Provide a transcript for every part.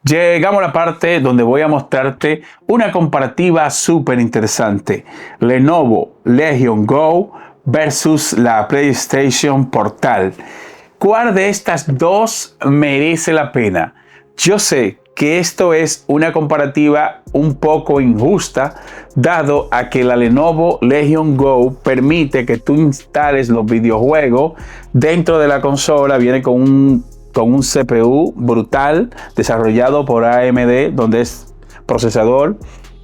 Llegamos a la parte donde voy a mostrarte una comparativa súper interesante. Lenovo Legion Go versus la PlayStation Portal. ¿Cuál de estas dos merece la pena? Yo sé que esto es una comparativa un poco injusta, dado a que la Lenovo Legion Go permite que tú instales los videojuegos dentro de la consola. Viene con un CPU brutal desarrollado por AMD, donde es procesador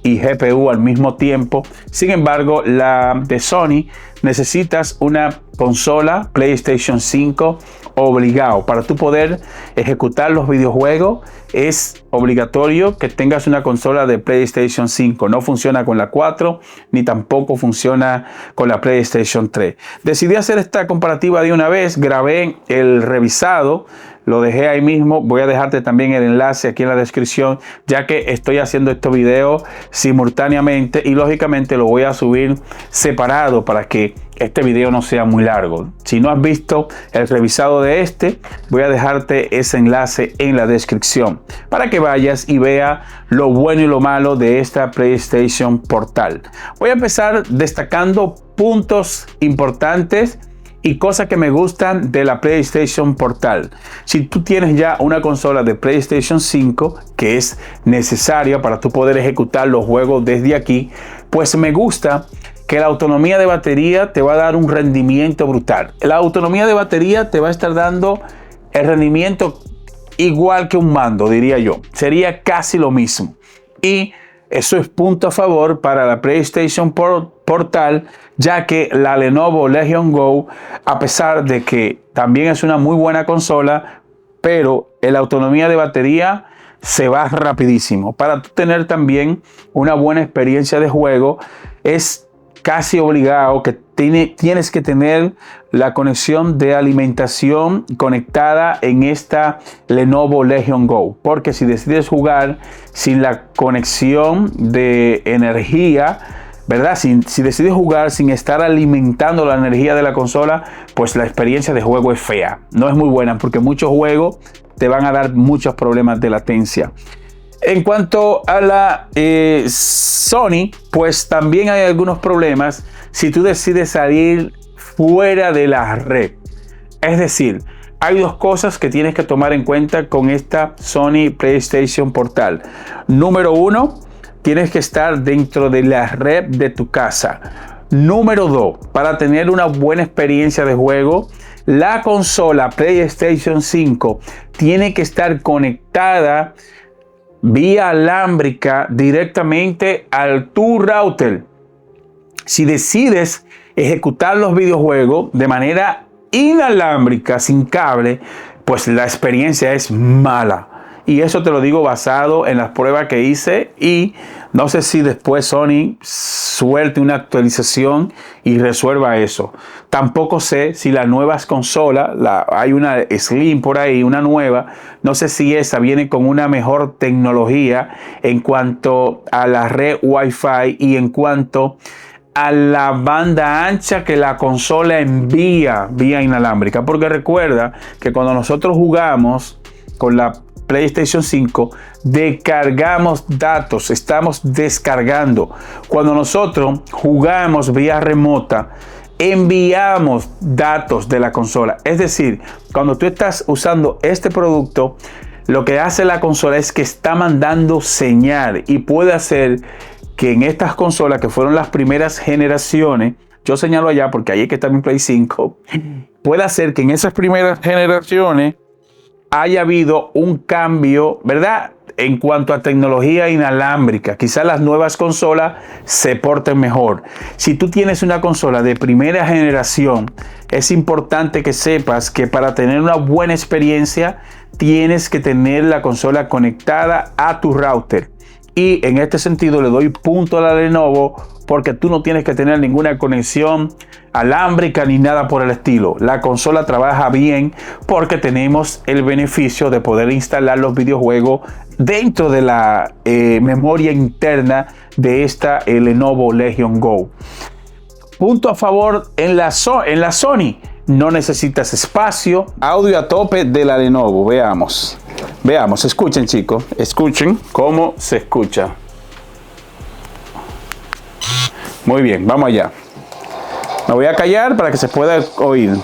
y GPU al mismo tiempo. Sin embargo, la de Sony necesitas una consola PlayStation 5 obligado. Para tú poder ejecutar los videojuegos es obligatorio que tengas una consola de PlayStation 5. No funciona con la 4 ni tampoco funciona con la PlayStation 3. Decidí hacer esta comparativa de una vez. Grabé el revisado, lo dejé ahí mismo. Voy a dejarte también el enlace aquí en la descripción, ya que estoy haciendo estos videos simultáneamente y lógicamente lo voy a subir separado para que este video no sea muy largo. Si no has visto el revisado de este, voy a dejarte ese enlace en la descripción para que vayas y veas lo bueno y lo malo de esta PlayStation Portal. Voy a empezar destacando puntos importantes y cosas que me gustan de la PlayStation Portal. Si tú tienes ya una consola de PlayStation 5 que es necesaria para tú poder ejecutar los juegos desde aquí, pues me gusta que la autonomía de batería te va a dar un rendimiento brutal. La autonomía de batería te va a estar dando el rendimiento igual que un mando, diría yo. Sería casi lo mismo. Y eso es punto a favor para la PlayStation Portal, ya que la Lenovo Legion Go, a pesar de que también es una muy buena consola, pero la autonomía de batería se va rapidísimo. Para tener también una buena experiencia de juego, es casi obligado que tienes que tener la conexión de alimentación conectada en esta Lenovo Legion Go, porque si decides jugar sin la conexión de energía, ¿verdad? Si decides jugar sin estar alimentando la energía de la consola, pues la experiencia de juego es fea, no es muy buena, porque muchos juegos te van a dar muchos problemas de latencia. En cuanto a la Sony, pues también hay algunos problemas si tú decides salir fuera de la red. Es decir, hay dos cosas que tienes que tomar en cuenta con esta Sony PlayStation Portal. Número uno, tienes que estar dentro de la red de tu casa. Número dos, para tener una buena experiencia de juego, la consola PlayStation 5 tiene que estar conectada vía alámbrica directamente al tu router. Si decides ejecutar los videojuegos de manera inalámbrica, sin cable, pues la experiencia es mala. Y eso te lo digo basado en las pruebas que hice, y no sé si después Sony suelte una actualización y resuelva eso. Tampoco sé si las nuevas consolas, hay una Slim por ahí, una nueva, no sé si esa viene con una mejor tecnología en cuanto a la red Wi-Fi y en cuanto a la banda ancha que la consola envía vía inalámbrica. Porque recuerda que cuando nosotros jugamos con la PlayStation 5, descargamos datos, estamos descargando. Cuando nosotros jugamos vía remota, enviamos datos de la consola. Es decir, cuando tú estás usando este producto, lo que hace la consola es que está mandando señal, y puede hacer que en estas consolas que fueron las primeras generaciones, yo señalo allá porque ahí es que está mi Play 5, puede hacer que en esas primeras generaciones haya habido un cambio, ¿verdad?, en cuanto a tecnología inalámbrica. Quizás las nuevas consolas se porten mejor. Si tú tienes una consola de primera generación, es importante que sepas que para tener una buena experiencia tienes que tener la consola conectada a tu router. Y en este sentido le doy punto a la Lenovo, porque tú no tienes que tener ninguna conexión alámbrica ni nada por el estilo. La consola trabaja bien porque tenemos el beneficio de poder instalar los videojuegos dentro de la memoria interna de esta Lenovo Legion Go. Punto a favor en la Sony. no necesitas espacio. Audio a tope de la Lenovo, veamos. Veamos, escuchen chicos, escuchen cómo se escucha. Muy bien, vamos allá. Me voy a callar para que se pueda oír.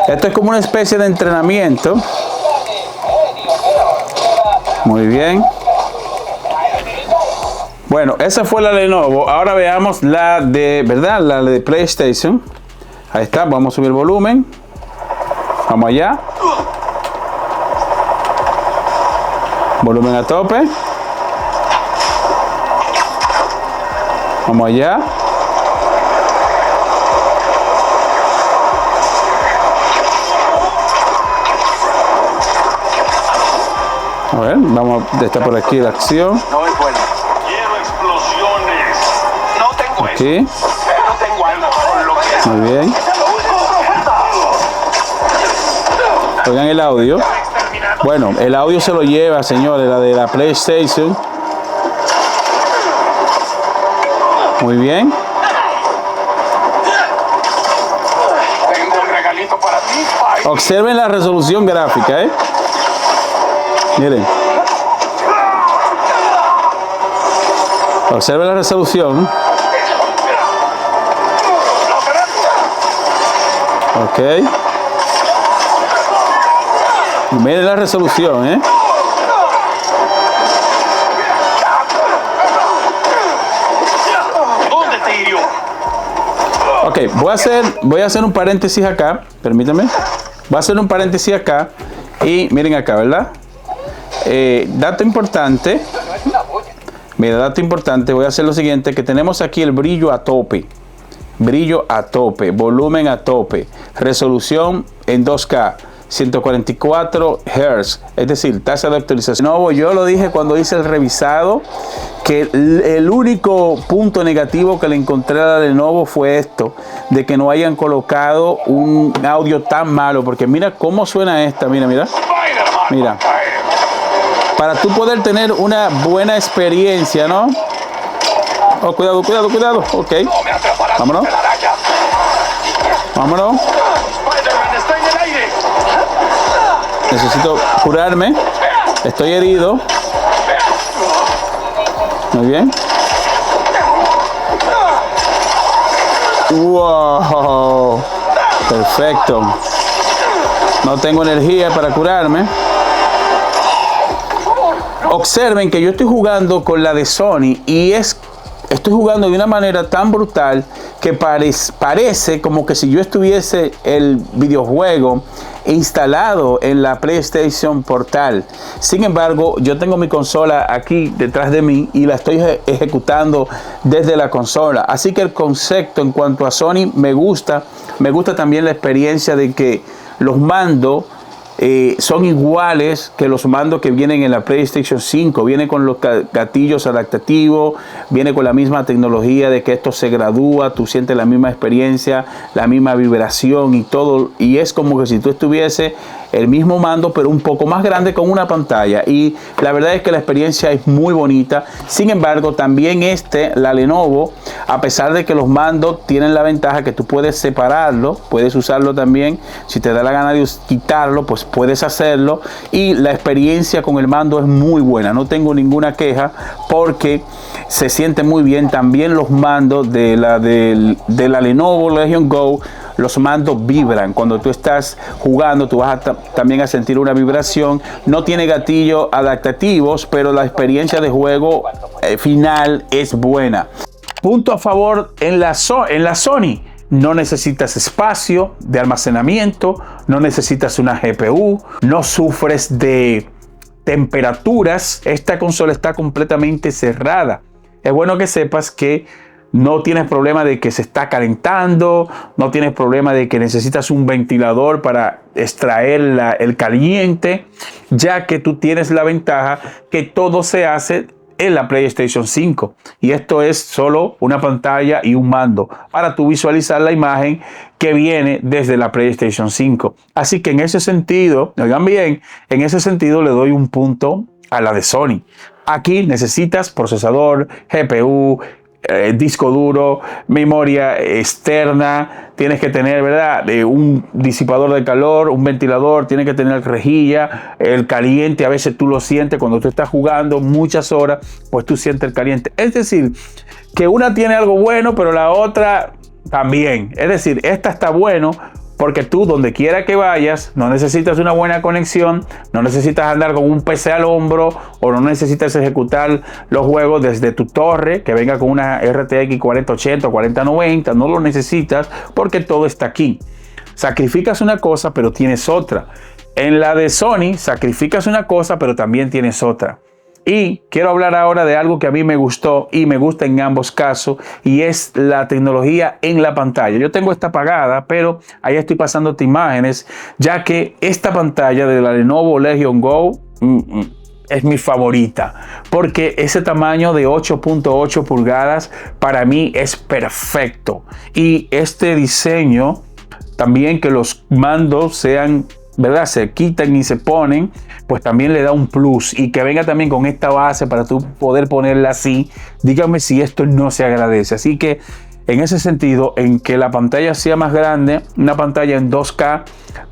Esto es como una especie de entrenamiento. Muy bien. Bueno, esa fue la Lenovo. Ahora veamos la de, ¿verdad? La de PlayStation. Ahí está, vamos a subir el volumen. Vamos allá. Volumen a tope. Vamos allá. A ver, vamos, está por aquí la acción. No es bueno. Quiero explosiones. No tengo Aquí. eso. No tengo algo con lo que... Muy bien. Oigan el audio. Bueno, el audio se lo lleva, señores, la de la PlayStation. Muy bien. Tengo un regalito para ti. Ay, Observen la resolución gráfica, ¿eh? Miren. Observen la resolución. Ok. Miren la resolución, ¿eh? ¿dónde te hirió? Ok, voy a hacer un paréntesis acá. Permítanme. Voy a hacer un paréntesis acá. Y miren acá, ¿verdad? Dato importante. Mira, dato importante. Voy a hacer lo siguiente. Que tenemos aquí el brillo a tope. Brillo a tope. Volumen a tope. Resolución en 2K. 144 Hz, es decir, tasa de actualización. No, yo lo dije cuando hice el revisado, que el único punto negativo que le encontré a la Lenovo fue esto, de que no hayan colocado un audio tan malo, porque mira cómo suena esta, mira, mira. Para tú poder tener una buena experiencia, ¿no? Oh, cuidado, cuidado, cuidado, ok. Vámonos. Vámonos. Spider-Man está en el aire. Necesito curarme. Estoy herido. Muy bien. Wow. Perfecto. No tengo energía para curarme. Observen que yo estoy jugando con la de Sony y estoy jugando de una manera tan brutal que parece como que si yo estuviese el videojuego instalado en la PlayStation Portal. Sin embargo, yo tengo mi consola aquí detrás de mí y la estoy ejecutando desde la consola. Así que el concepto en cuanto a Sony me gusta también la experiencia de que los mandos son iguales que los mandos que vienen en la PlayStation 5. Viene con los gatillos adaptativos, viene con la misma tecnología de que esto se gradúa, tú sientes la misma experiencia, la misma vibración y todo, y es como que si tú estuviese el mismo mando pero un poco más grande con una pantalla, y la verdad es que la experiencia es muy bonita. Sin embargo, también la Lenovo, a pesar de que los mandos tienen la ventaja que tú puedes separarlo, puedes usarlo también, si te da la gana de quitarlo, pues puedes hacerlo, y la experiencia con el mando es muy buena, no tengo ninguna queja porque se siente muy bien. También los mandos de la Lenovo Legion Go, los mandos vibran. Cuando tú estás jugando, tú vas también a sentir una vibración. No tiene gatillos adaptativos, pero la experiencia de juego final es buena. Punto a favor en la Sony. No necesitas espacio de almacenamiento, no necesitas una GPU, no sufres de temperaturas. Esta consola está completamente cerrada. Es bueno que sepas que no tienes problema de que se está calentando, no tienes problema de que necesitas un ventilador para extraer el caliente, ya que tú tienes la ventaja que todo se hace en la PlayStation 5. Y esto es solo una pantalla y un mando para tú visualizar la imagen que viene desde la PlayStation 5. Así que en ese sentido, oigan bien, en ese sentido le doy un punto a la de Sony. Aquí necesitas procesador, GPU, disco duro, memoria externa, tienes que tener, ¿verdad?, un disipador de calor, un ventilador, tienes que tener rejilla, el caliente, a veces tú lo sientes cuando tú estás jugando muchas horas, pues tú sientes el caliente. Es decir, que una tiene algo bueno, pero la otra también. Es decir, esta está bueno porque tú, donde quiera que vayas, no necesitas una buena conexión, no necesitas andar con un PC al hombro o no necesitas ejecutar los juegos desde tu torre, que venga con una RTX 4080 o 4090, no lo necesitas porque todo está aquí. Sacrificas una cosa, pero tienes otra. En la de Sony, sacrificas una cosa, pero también tienes otra. Y quiero hablar ahora de algo que a mí me gustó y me gusta en ambos casos, y es la tecnología en la pantalla. Yo tengo esta apagada, pero ahí estoy pasándote imágenes, ya que esta pantalla de la Lenovo Legion Go es mi favorita, porque ese tamaño de 8.8 pulgadas para mí es perfecto. Y este diseño también, que los mandos sean, ¿verdad?, se quitan y se ponen, pues también le da un plus. Y que venga también con esta base para tú poder ponerla así, dígame si esto no se agradece. Así que en ese sentido, en que la pantalla sea más grande, una pantalla en 2K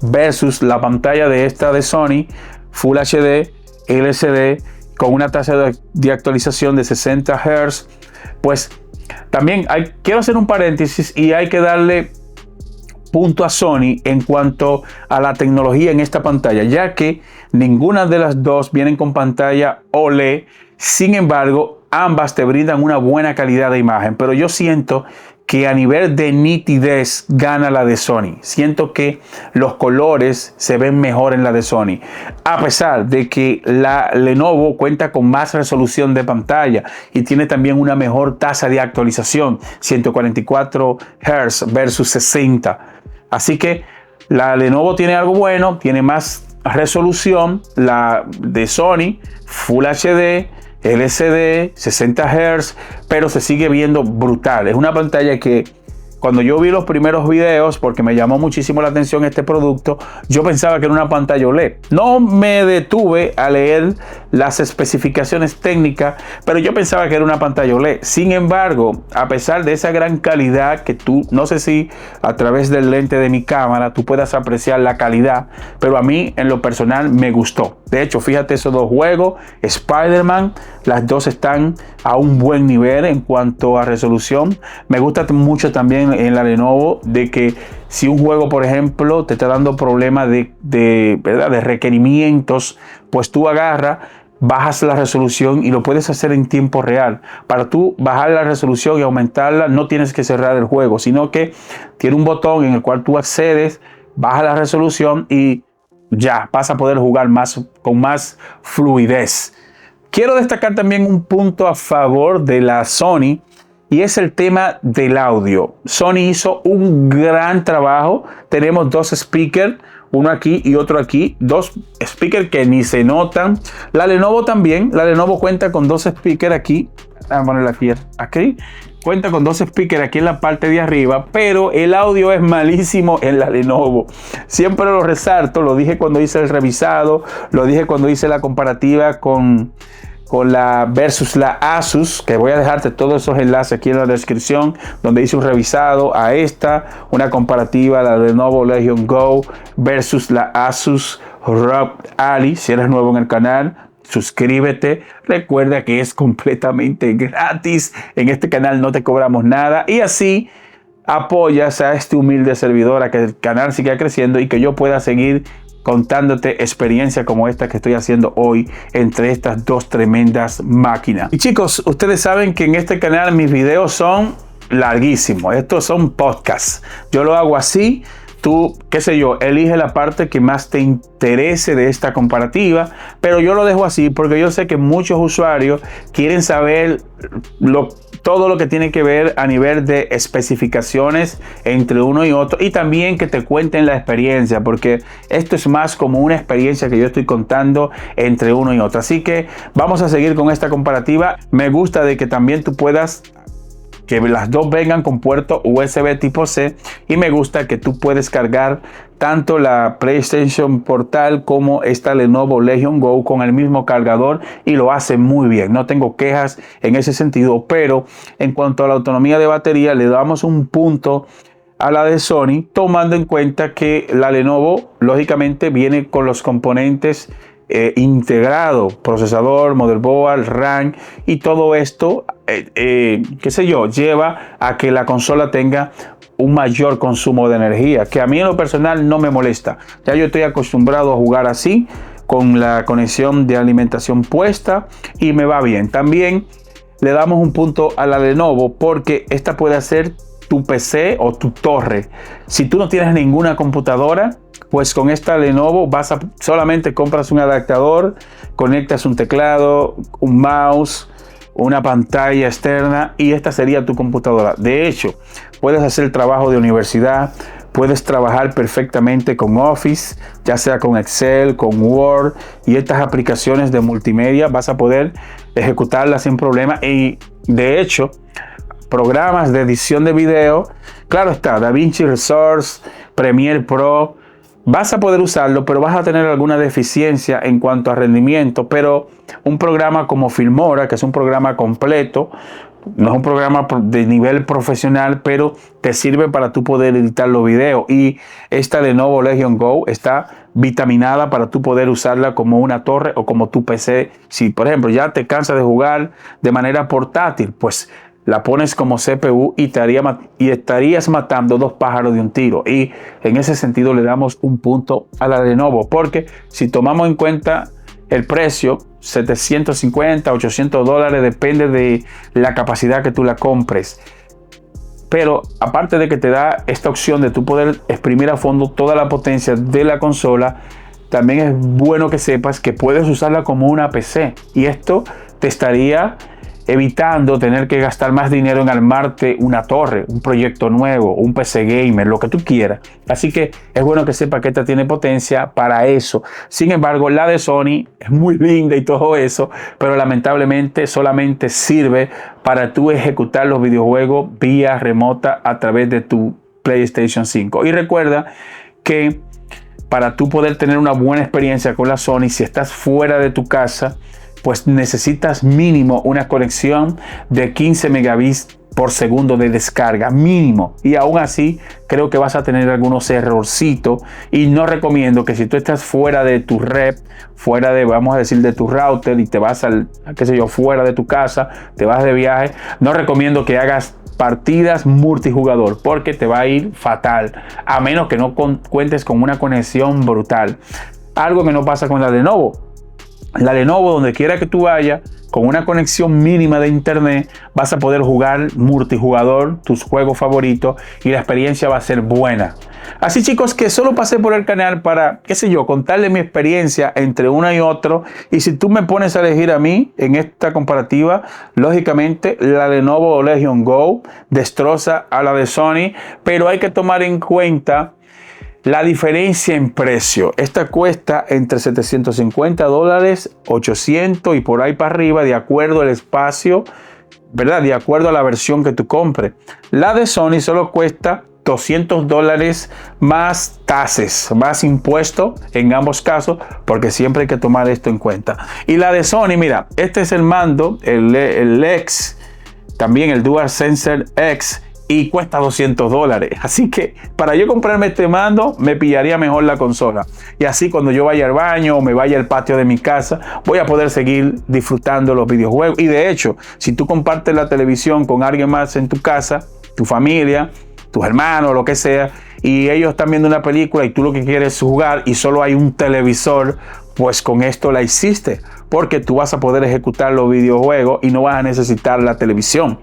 versus la pantalla de esta de Sony, Full HD, LCD, con una tasa de actualización de 60 Hz, pues también quiero hacer un paréntesis y hay que darle punto a Sony en cuanto a la tecnología en esta pantalla, ya que ninguna de las dos vienen con pantalla OLED. Sin embargo, ambas te brindan una buena calidad de imagen, pero yo siento que a nivel de nitidez gana la de Sony. Siento que los colores se ven mejor en la de Sony, a pesar de que la Lenovo cuenta con más resolución de pantalla y tiene también una mejor tasa de actualización, 144 Hz versus 60. Así que la Lenovo tiene algo bueno, tiene más resolución. La de Sony, Full HD, LCD, 60 Hz, pero se sigue viendo brutal. Es una pantalla que, cuando yo vi los primeros videos, porque me llamó muchísimo la atención este producto, yo pensaba que era una pantalla OLED. No me detuve a leer las especificaciones técnicas, pero yo pensaba que era una pantalla OLED. Sin embargo, a pesar de esa gran calidad que tú, no sé si a través del lente de mi cámara tú puedas apreciar la calidad, pero a mí en lo personal me gustó. De hecho, fíjate, esos dos juegos, Spider-Man, las dos están a un buen nivel en cuanto a resolución. Me gusta mucho también en la Lenovo de que si un juego, por ejemplo, te está dando problemas ¿verdad?, de requerimientos, pues tú agarras, bajas la resolución y lo puedes hacer en tiempo real. Para tú bajar la resolución y aumentarla, no tienes que cerrar el juego, sino que tiene un botón en el cual tú accedes, bajas la resolución y ya vas a poder jugar con más fluidez. Quiero destacar también un punto a favor de la Sony, y es el tema del audio. Sony hizo un gran trabajo. Tenemos dos speakers, uno aquí y otro aquí, dos speakers que ni se notan. La Lenovo también, la Lenovo cuenta con dos speakers aquí. Vamos a ponerla aquí. Cuenta con dos speakers aquí en la parte de arriba, pero el audio es malísimo en la Lenovo. Siempre lo resalto, lo dije cuando hice el revisado, lo dije cuando hice la comparativa con la versus la Asus, que voy a dejarte todos esos enlaces aquí en la descripción, donde hice un revisado a esta, una comparativa a la Lenovo Legion Go versus la Asus ROG Ally. Si eres nuevo en el canal, suscríbete, recuerda que es completamente gratis, en este canal no te cobramos nada y así apoyas a este humilde servidor a que el canal siga creciendo y que yo pueda seguir contándote experiencias como esta que estoy haciendo hoy entre estas dos tremendas máquinas. Y chicos, ustedes saben que en este canal mis videos son larguísimos, estos son podcasts, yo lo hago así tú, qué sé yo, elige la parte que más te interese de esta comparativa, pero yo lo dejo así porque yo sé que muchos usuarios quieren saber todo lo que tiene que ver a nivel de especificaciones entre uno y otro, y también que te cuenten la experiencia, porque esto es más como una experiencia que yo estoy contando entre uno y otro. Así que vamos a seguir con esta comparativa. Me gusta de que también tú puedas que las dos vengan con puerto USB tipo C, y me gusta que tú puedes cargar tanto la PlayStation Portal como esta Lenovo Legion Go con el mismo cargador, y lo hace muy bien. No tengo quejas en ese sentido, pero en cuanto a la autonomía de batería le damos un punto a la de Sony, tomando en cuenta que la Lenovo lógicamente viene con los componentes integrado, procesador, motherboard, RAM, y todo esto, qué sé yo, lleva a que la consola tenga un mayor consumo de energía, que a mí en lo personal no me molesta. Ya yo estoy acostumbrado a jugar así, con la conexión de alimentación puesta, y me va bien. También le damos un punto a la Lenovo porque esta puede ser tu PC o tu torre. Si tú no tienes ninguna computadora, pues con esta Lenovo solamente compras un adaptador, conectas un teclado, un mouse, una pantalla externa, y esta sería tu computadora. De hecho, puedes hacer trabajo de universidad, puedes trabajar perfectamente con Office, ya sea con Excel, con Word, y estas aplicaciones de multimedia vas a poder ejecutarlas sin problema. Y de hecho, programas de edición de video, claro está, DaVinci Resource, Premiere Pro, vas a poder usarlo, pero vas a tener alguna deficiencia en cuanto a rendimiento. Pero un programa como Filmora, que es un programa completo, no es un programa de nivel profesional, pero te sirve para tú poder editar los videos. Y esta Lenovo Legion Go está vitaminada para tú poder usarla como una torre o como tu PC. Si, por ejemplo, ya te cansas de jugar de manera portátil, pues la pones como CPU y estarías matando dos pájaros de un tiro. Y en ese sentido le damos un punto a la Lenovo, porque si tomamos en cuenta el precio, 750, 800 dólares, depende de la capacidad que tú la compres. Pero aparte de que te da esta opción de tú poder exprimir a fondo toda la potencia de la consola, también es bueno que sepas que puedes usarla como una PC. Y esto te estaría evitando tener que gastar más dinero en armarte una torre, un proyecto nuevo, un PC gamer, lo que tú quieras. Así que es bueno que sepa que esta tiene potencia para eso. Sin embargo, la de Sony es muy linda y todo eso, pero lamentablemente solamente sirve para tú ejecutar los videojuegos vía remota a través de tu PlayStation 5. Y recuerda que para tú poder tener una buena experiencia con la Sony, si estás fuera de tu casa, pues necesitas mínimo una conexión de 15 megabits por segundo de descarga, mínimo. Y aún así creo que vas a tener algunos errorcitos, y no recomiendo que si tú estás fuera de tu red, fuera de, vamos a decir, de tu router, y te vas qué sé yo, fuera de tu casa, te vas de viaje, no recomiendo que hagas partidas multijugador, porque te va a ir fatal, a menos que no cuentes con una conexión brutal. Algo que no pasa con la Lenovo. La Lenovo, donde quiera que tú vayas, con una conexión mínima de internet, vas a poder jugar multijugador, tus juegos favoritos, y la experiencia va a ser buena. Así, chicos, que solo pasé por el canal para, qué sé yo, contarle mi experiencia entre una y otro. Y si tú me pones a elegir a mí en esta comparativa, lógicamente la Lenovo Legion Go destroza a la de Sony, pero hay que tomar en cuenta la diferencia en precio. Esta cuesta entre 750 dólares, 800 y por ahí para arriba, de acuerdo al espacio, ¿verdad? De acuerdo a la versión que tú compres. La de Sony solo cuesta 200 dólares más taxes, más impuesto en ambos casos, porque siempre hay que tomar esto en cuenta. Y la de Sony, mira, este es el mando, el X, también el DualSense X, y cuesta 200 dólares. Así que para yo comprarme este mando, me pillaría mejor la consola. Y así cuando yo vaya al baño o me vaya al patio de mi casa, voy a poder seguir disfrutando los videojuegos. Y de hecho, si tú compartes la televisión con alguien más en tu casa, tu familia, tus hermanos, lo que sea, y ellos están viendo una película y tú lo que quieres es jugar y solo hay un televisor, pues con esto la hiciste, porque tú vas a poder ejecutar los videojuegos y no vas a necesitar la televisión.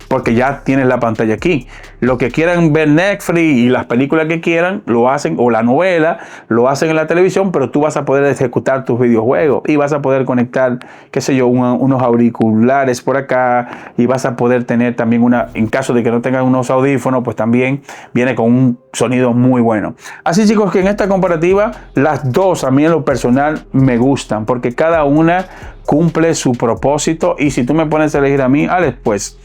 porque ya tienes la pantalla aquí. Lo que quieran ver Netflix y las películas que quieran, lo hacen, o la novela, lo hacen en la televisión, pero tú vas a poder ejecutar tus videojuegos y vas a poder conectar, qué sé yo, unos auriculares por acá, y vas a poder tener también en caso de que no tengan unos audífonos, pues también viene con un sonido muy bueno. Así, chicos, que en esta comparativa, las dos a mí en lo personal me gustan, porque cada una cumple su propósito. Y si tú me pones a elegir a mí, Alex, pues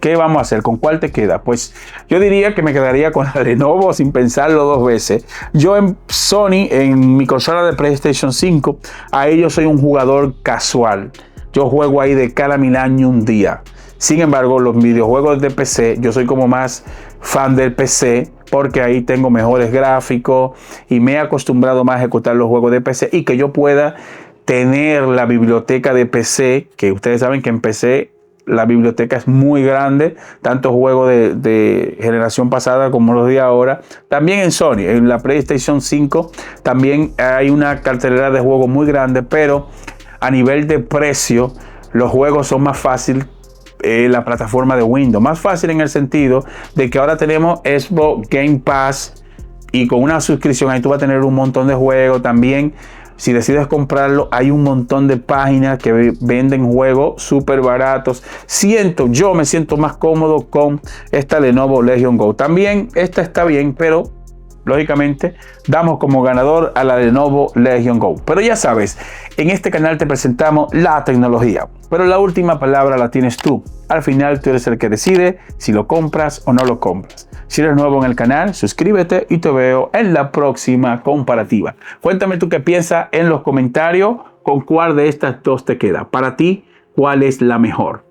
¿qué vamos a hacer? ¿Con cuál te queda? Pues yo diría que me quedaría con la Lenovo sin pensarlo dos veces. Yo en Sony, en mi consola de PlayStation 5, ahí yo soy un jugador casual. Yo juego ahí de cada 1000 años un día. Sin embargo, los videojuegos de PC, yo soy como más fan del PC, porque ahí tengo mejores gráficos y me he acostumbrado más a ejecutar los juegos de PC, y que yo pueda tener la biblioteca de PC, que ustedes saben que en PC la biblioteca es muy grande, tanto juegos de generación pasada como los de ahora. También en Sony, en la PlayStation 5, también hay una cartelera de juegos muy grande, pero a nivel de precio, los juegos son más fáciles en la plataforma de Windows. Más fácil en el sentido de que ahora tenemos Xbox Game Pass, y con una suscripción ahí tú vas a tener un montón de juegos. También, si decides comprarlo, hay un montón de páginas que venden juegos súper baratos. Yo me siento más cómodo con esta Lenovo Legion Go. También esta está bien, pero lógicamente damos como ganador a la Lenovo Legion Go. Pero ya sabes, en este canal te presentamos la tecnología, pero la última palabra la tienes tú. Al final tú eres el que decide si lo compras o no lo compras. Si eres nuevo en el canal, suscríbete y te veo en la próxima comparativa. Cuéntame tú qué piensas en los comentarios, con cuál de estas dos te queda. Para ti, ¿cuál es la mejor?